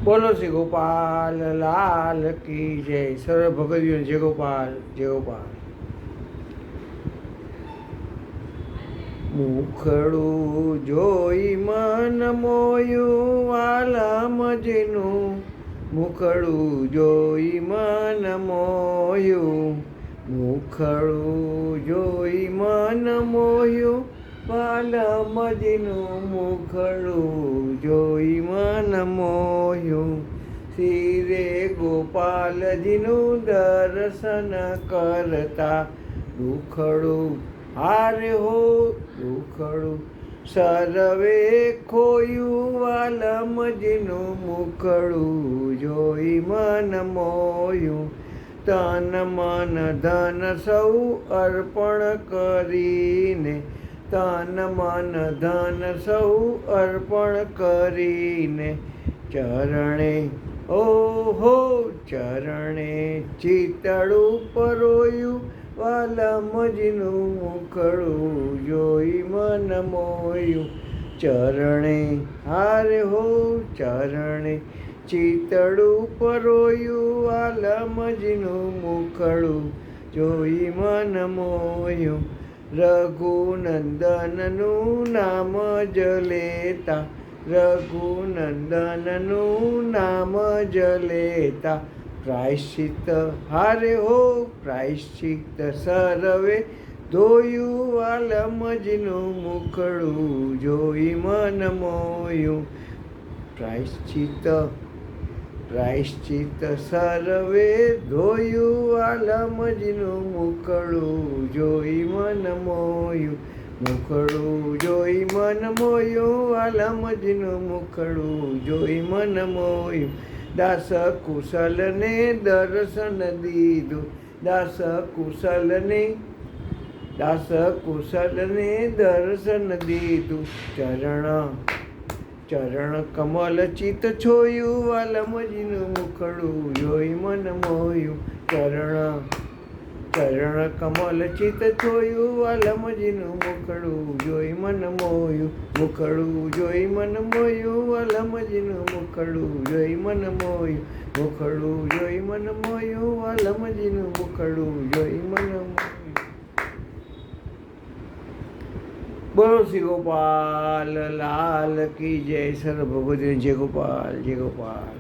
બોલો શ્રી ગોપાલ લાલ કી જય. સર્વ ભગવદીઓ જય ગોપાલ જય ગોપાલ. મુખડું જોઈ મન મોયું વાલમજીનું, મુખડું જોઈ મન મોયું, મુખડું જોઈ મન મોયું વાલમજીનું, મુખડું જોઈ મન મોયું. શ્રી ગોપાલજીનું દર્શન કરતા દુખડું હારે હો દુખડું સર્વે ખોયું વાલમજીનું, મુખડું જોઈ મન મોયું. તન મન ધન સૌ અર્પણ કરીને, તન મન ધન સૌ અર્પણ કરીને, ચરણે ઓહો ચરણે ચિતડું પરોયું વાલમજીનું, મુખડું જોઈ મન મોયું. ચરણે હારે હો ચરણે ચિતડું પરોયું વાલમજીનું, મુખડું જોઈ મન મોયું. રઘુનંદનનું નામ જ લેતા, રઘુનંદનનું નામ જ લેતા, પ્રાયશ્ચિત હારે હો પ્રાયશ્ચિત સર્વે ધોયું વાલમજીનું, મુખડું જોઈ મન મોયું. પ્રાયશ્ચિત પ્રાયશ્ચિત સર્વે ધોયું વાલમજીનું, મુખડું જોઈ મન મોયું. મુખડું જોઈ મન મોયું વાલમજીનું, મુખડું જોઈ મન મોયું. દાસ કુશલને દર્શન દીધું, દાસ કુશલને દર્શન દીધું. ચરણ કમલ ચિત છોયું વાલમજીનું, મુખડું જોઈ મન મોયું. ચરણ કમલ ચિત છોયું વાલમજીનું, મુખડું જોઈ મન મોયું. મુખડું જોઈ મન મોયું વાલમજીનું, મુખડું જોઈ મન મોયું. મુખડું જોઈ મન મોયું વાલમજીનું, મુખડું જોઈ મન મોયું. બોલો શ્રી ગોપાલ લાલ કી જય. સર્વ ભગવદીઓ જય ગોપાલ જય ગોપાલ.